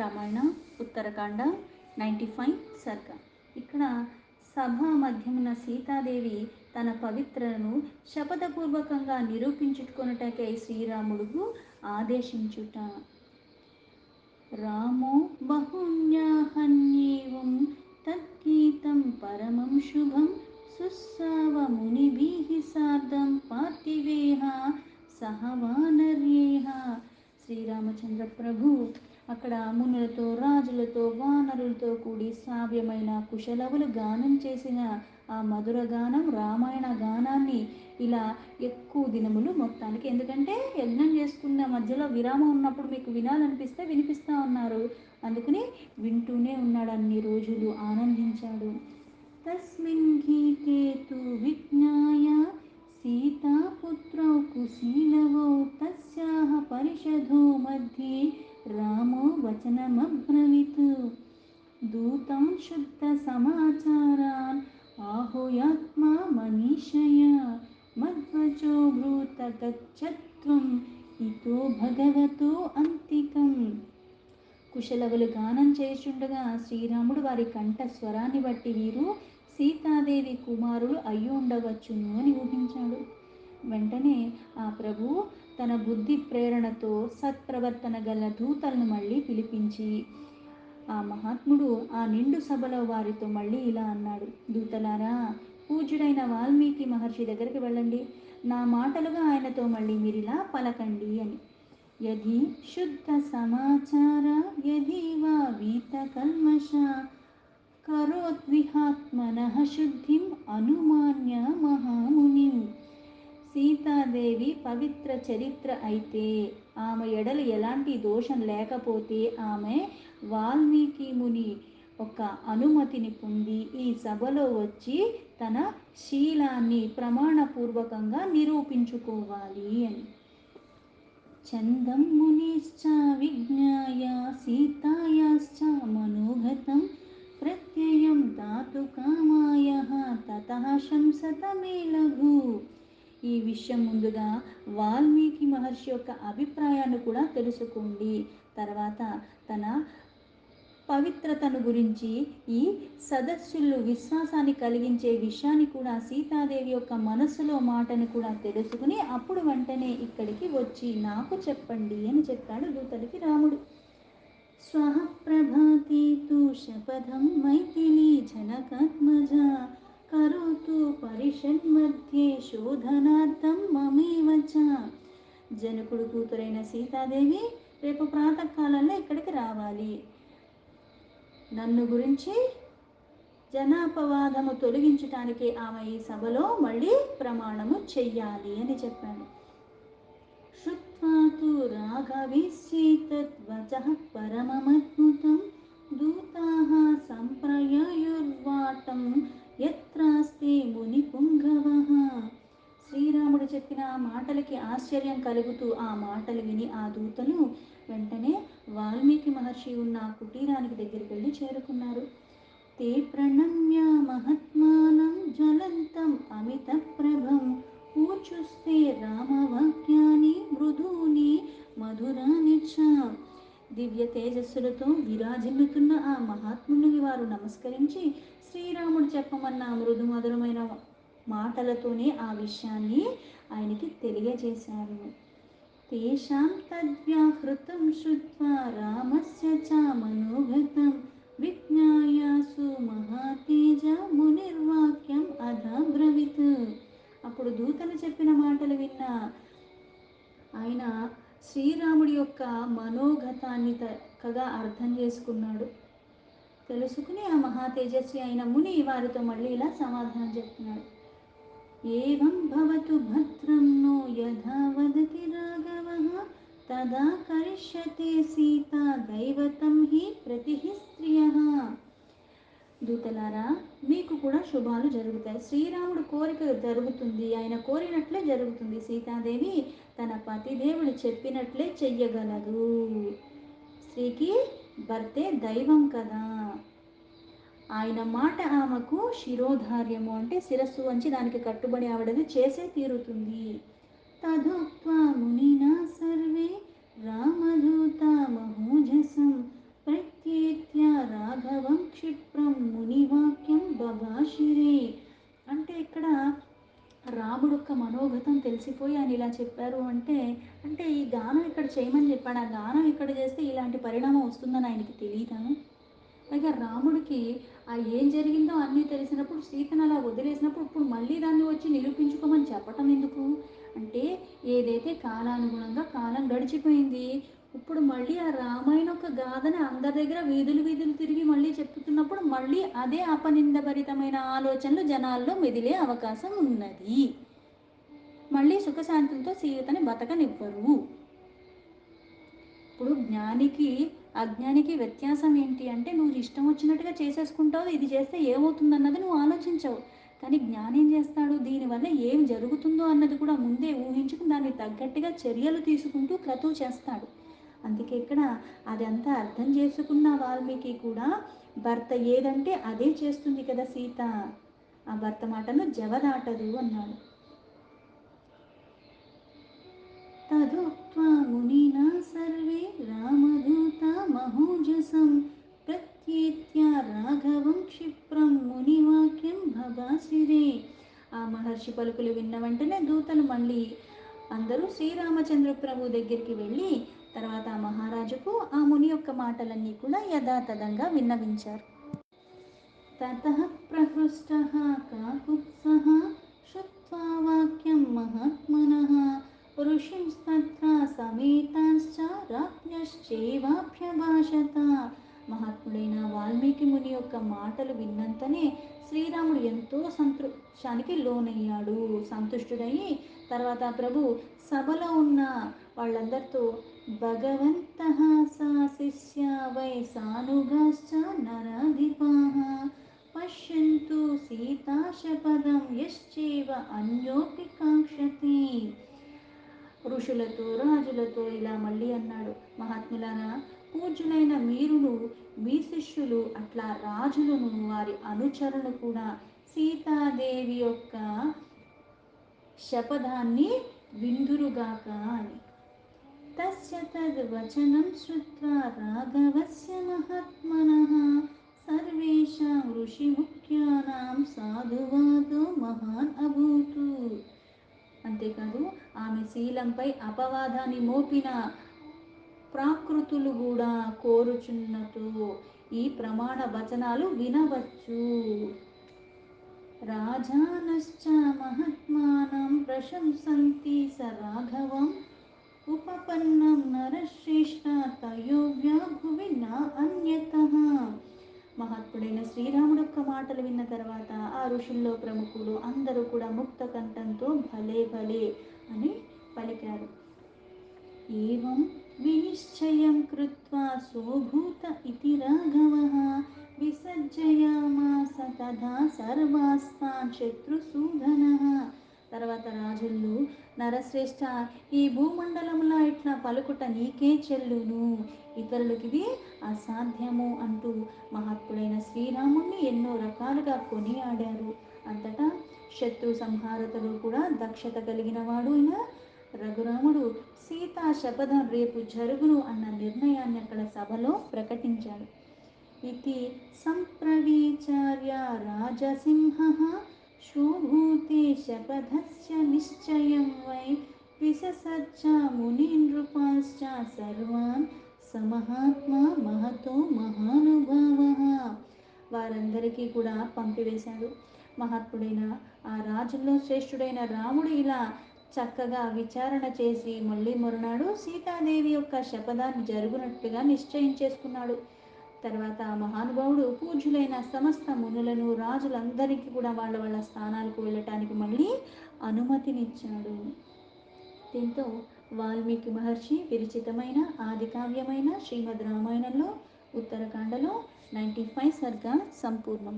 రామాయణ ఉత్తరకాండ 95 సర్గ. ఇక్కడ సభా మధ్యమున సీతాదేవి తన పవిత్రను శపథపూర్వకంగా నిరూపించుకొనుటకై శ్రీరాముడు ఆదేశించుట. రామో బహున్యాహన్యేవం తద్గీతం పరమం శుభం సుస్సావమునిభిః సార్ధం పార్థివేహ సహవానర్యేహ. శ్రీరామచంద్ర ప్రభు అక్కడ మునులతో, రాజులతో, వానరులతో కూడి శ్రావ్యమైన కుశలవులు గానం చేసిన ఆ మధుర గానం, రామాయణ గానాన్ని ఇలా ఎక్కువ దినములు మొత్తానికి, ఎందుకంటే యజ్ఞం చేసుకున్న మధ్యలో విరామం ఉన్నప్పుడు మీకు వినాలనిపిస్తే వినిపిస్తూ ఉన్నారు, అందుకని వింటూనే ఉన్నాడు, అన్ని రోజులు ఆనందించాడు. తస్మిన్ గీతే తు విజ్ఞాయ సీతాపుత్రౌ కుశీలవౌ తస్యాః పరిషదో మధ్యే రామో వచనమబ్రవీత్. దూతం శుద్ధ సమాచారాన్ ఆహుయాత్మా మనీషయ మధ్వచో బ్రూత గచ్చత్వం ఇతో భగవతో అంతికం. కుశలవులు గానం చేయుచుండగా శ్రీరాముడు వారి కంఠ స్వరాన్ని బట్టి వీరు సీతాదేవి కుమారులు అయ్యి ఉండవచ్చును అని ఊహించాడు. వెంటనే ఆ ప్రభు తన బుద్ధి ప్రేరణతో సత్ప్రవర్తన గల దూతలను మళ్ళీ పిలిపించి ఆ మహాత్ముడు ఆ నిండు సభలో వారితో మళ్ళీ ఇలా అన్నాడు: దూతలారా, పూజ్యుడైన వాల్మీకి మహర్షి దగ్గరికి వెళ్ళండి, నా మాటలుగా ఆయనతో మళ్ళీ మీరు ఇలా పలకండి అని. యది శుద్ధ సమాచార యది వా వీత కల్మష కరోద్విహాత్మనః శుద్ధిం అనుమాన్య మహామునిం. సీతాదేవి పవిత్ర చరిత్ర అయితే, ఆమె ఎడలు ఎలాంటి దోషం లేకపోతే ఆమె వాల్మీకి ముని ఒక అనుమతిని పొంది ఈ సభలో వచ్చి తన శీలాన్ని ప్రమాణపూర్వకంగా నిరూపించుకోవాలి అని. చందం మునిశ్చ విజ్ఞాయ సీతాయాశ్చ మనోగతం ప్రత్యయం దాతు కామాయః తతః శంసత మే లఘు. ఈ విషయం ముందుగా వాల్మీకి మహర్షి యొక్క అభిప్రాయాన్ని కూడా తెలుసుకోండి. తర్వాత తన పవిత్రతను గురించి ఈ సదస్సులు విశ్వాసాన్ని కలిగించే విషయాన్ని కూడా, సీతాదేవి యొక్క మనస్సులో మాటను కూడా తెలుసుకుని అప్పుడు వెంటనే ఇక్కడికి వచ్చి నాకు చెప్పండి అని చెప్పాడు దూతలకి రాముడు. స్వః ప్రభాతే తు శపథం మైథిలీ జనకాత్మజ కరోతు పరిషన్మధ్యే శోధనార్థం మమేవ చ. జనకుడు కూతురైన సీతాదేవి రేపు ప్రాతకాలంలో ఇక్కడికి రావాలి, నన్ను గురించి జనాపవాదము తొలగించటానికి ఆమె ఈ సభలో మళ్ళీ ప్రమాణము చెయ్యాలి అని చెప్పాడు. శ్రుత్వా తు రాఘవేశ్చేతత్ వచః పరమమద్భుతం దూతాః సంప్రయయుర్వాటం యత్రాస్తే మునిపుంగవః. శ్రీరాముడు చెప్పిన ఆ మాటలకి ఆశ్చర్యం కలుగుతూ ఆ మాటలు విని ఆ దూతలు వెంటనే వాల్మీకి మహర్షి ఉన్న కుటీరానికి దగ్గరికి వెళ్ళి చేరుకున్నారు. తే ప్రణమ్య మహాత్మానం జ్వలంతం అమిత ప్రభం ఊచుస్తే రామవాక్యాని మృదూని మధురాని చ. దివ్య తేజస్సులతో విరాజిల్లుతున్న ఆ మహాత్ముని వారు నమస్కరించి శ్రీరాముడు చెప్పమన్న మృదు మధురమైన మాటలతోనే ఆ విషయాన్ని ఆయనకి తెలియజేశారు. తేషాం తద్వ్యాహృతం శ్రుత్వా రామస్య చ మనోగతం విజ్ఞాయ సుమహాతేజ మునిర్వాక్యం అథాబ్రవీత్. అప్పుడు దూతలు చెప్పిన మాటలు విన్న ఆయన శ్రీరాముడి యొక్క మనోగతాన్ని చక్కగా అర్థం చేసుకున్నాడు. తెలుసుకుని ఆ మహాతేజస్వి అయిన ముని వారితో మళ్ళీ ఇలా సమాధానం చెప్తున్నాడు. ఏవం భవతు భద్రం నో యథా వదతి రాఘవః తదా కరిష్యతే సీతా దైవతం హి ప్రతిః స్త్రియః. దూతలారా, మీకు కూడా శుభాలు జరుగుతాయి. శ్రీరాముడు కోరిక జరుగుతుంది, ఆయన కోరినట్లే జరుగుతుంది. సీతాదేవి తన పతిదేవుడు చెప్పినట్లే చెయ్యగలదు. స్త్రీకి భర్తే దైవం కదా, ఆయన మాట ఆమెకు శిరోధార్యము, అంటే శిరస్సు వంచి దానికి కట్టుబడి ఆవిడది చేసే తీరుతుంది. తదోక్త్వా మునినా సర్వే రామదూత మహోజసం ప్ర తెలిసిపోయి ఆయన ఇలా చెప్పారు అంటే, అంటే ఈ గానం ఇక్కడ చేయమని చెప్పాడు. ఆ గానం ఇక్కడ చేస్తే ఇలాంటి పరిణామం వస్తుందని ఆయనకి తెలీదా? పైగా రాముడికి ఆ ఏం జరిగిందో అన్నీ తెలిసినప్పుడు సీతను అలా వదిలేసినప్పుడు ఇప్పుడు మళ్ళీ దాన్ని వచ్చి నిరూపించుకోమని చెప్పటం ఎందుకు? అంటే ఏదైతే కాలానుగుణంగా కాలం గడిచిపోయింది. ఇప్పుడు మళ్ళీ ఆ రామాయణ ఒక గాథని అందరి దగ్గర వీధులు వీధులు తిరిగి మళ్ళీ చెప్పుతున్నప్పుడు మళ్ళీ అదే అపనిందభరితమైన ఆలోచనలు జనాల్లో మెదిలే అవకాశం ఉన్నది. మళ్ళీ సుఖశాంతులతో సీతని బతకనివ్వరు. ఇప్పుడు జ్ఞానికి అజ్ఞానికి వ్యత్యాసం ఏంటి అంటే నువ్వు ఇష్టం వచ్చినట్టుగా చేసేసుకుంటావు, ఇది చేస్తే ఏమవుతుందన్నది నువ్వు ఆలోచించవు. కానీ జ్ఞాని ఏం చేస్తాడు, దీనివల్ల ఏం జరుగుతుందో అన్నది కూడా ముందే ఊహించుకుని దాన్ని తగ్గట్టుగా చర్యలు తీసుకుంటూ క్రతువు చేస్తాడు. అందుకే ఇక్కడ అదంతా అర్థం చేసుకున్న వాల్మీకి కూడా భర్త ఏదంటే అదే చేస్తుంది కదా సీత, ఆ భర్త మాటను జవదాటదు అన్నాడు. తదుక్త్వా మునినా సర్వే రామదూతా మహోజసం ప్రత్యేత్య రాఘవం క్షిప్రం మునివాక్యం భవాసిరే. ఆ మహర్షి పలుకులు విన్న వెంటనే దూతలు మళ్ళీ అందరూ శ్రీరామచంద్ర ప్రభు దగ్గరికి వెళ్ళి తర్వాత ఆ మహారాజుకు ఆ ముని యొక్క మాటలన్నీ కూడా యథాతథంగా విన్నవించారు. తతః ప్రహృష్టः కాకుత్సః శ్రుత్వా వాక్యం మహాత్మనః ఋషింస్తత్ర సమేతాంశ్చ రాజ్ఞశ్చైవాభ్యభాషత. మహాత్ముడైన వాల్మీకి ముని యొక్క మాటలు విన్నంతనే శ్రీరాముడు ఎంతో సంతోషానికి లోనయ్యాడు, సంతుష్టుడయ్యి తర్వాత ప్రభు సభలో ఉన్న వాళ్ళందరితో భగవంతః సా శిష్య వై సానుగాశ్చ నరాధిపాః పశ్యంతు సీతాశపథం యశ్చేవ అన్యోపి కాంక్షతి. ఋషులతో రాజులతో ఇలా మళ్ళీ అన్నాడు, మహాత్ములారా పూజ్యులైన మీరును మీ శిష్యులు అట్లా రాజులను వారి అనుచరులు కూడా సీతాదేవి యొక్క శపథాన్ని విందురుగాక అని. తస్య తద్వచనం శ్రుత్వా రాఘవస్య మహాత్మనః సర్వేషాం ఋషిముఖ్యానాం సాధువాదో మహాన్ అభూతు. అంతేకాదు ఆమె శీలంపై అపవాదాన్ని మోపిన ప్రాకృతులు కూడా కోరుచున్నతో ఈ ప్రమాణ వచనాలు వినవచ్చు. రాజానశ్చ మహాత్మానం ప్రశంసంతి స రాఘవం ఉపపన్నం నరశ్రేష్ఠ తయోవ్యా భువి నా అన్యతః. మహాత్ముడైన శ్రీరాముడు యొక్క మాటలు విన్న తర్వాత ఆ ఋషుల్లో ప్రముఖులు అందరూ కూడా ముక్త కంఠంతో భలే భలే అని పలికారు. ఏవం వినిశ్చయం కృత్వా సోభూత ఇతి రాఘవః విసర్జయామాస తథా సర్వాస్తాన్ శత్రుసూదనః. తర్వాత రాజులు నరశ్రేష్ఠ ఈ భూమండలంలో ఇట్లా పలుకుట నీకే చెల్లును, ఇతరులకి ఇది అసాధ్యము అంటూ మహాత్ముడైన శ్రీరాముణ్ణి ఎన్నో రకాలుగా కొనియాడారు. అంతటా శత్రు సంహారతలో కూడా దక్షత కలిగిన వాడు అయిన రఘురాముడు సీతా శపథం రేపు జరుగును అన్న నిర్ణయాన్ని అక్కడ సభలో ప్రకటించాడు. ఇది సంప్రవిచార్య రాజసింహః శోభూతే శపథస్య నిశ్చయం వై విససర్జ మునీనృపాశ్చ సర్వాన్ సమహాత్మా మహతో మహానుభావః. వారందరికీ కూడా పంపివేశాడు. మహాత్ముడైన ఆ రాజుల్లో శ్రేష్ఠుడైన రాముడు ఇలా చక్కగా విచారణ చేసి మళ్ళీ మరునాడు సీతాదేవి యొక్క శపథాన్ని జరుగునట్టుగా నిశ్చయం చేసుకున్నాడు. తర్వాత ఆ మహానుభావుడు పూజ్యులైన సమస్త మునులను రాజులందరికీ కూడా వాళ్ళ వాళ్ళ స్థానాలకు వెళ్ళటానికి మళ్ళీ అనుమతినిచ్చాడు. దీంతో వాల్మీకి మహర్షి విరచితమైన ఆది కావ్యమైన శ్రీమద్ రామాయణంలో ఉత్తరకాండలో 95 సర్గా సంపూర్ణం.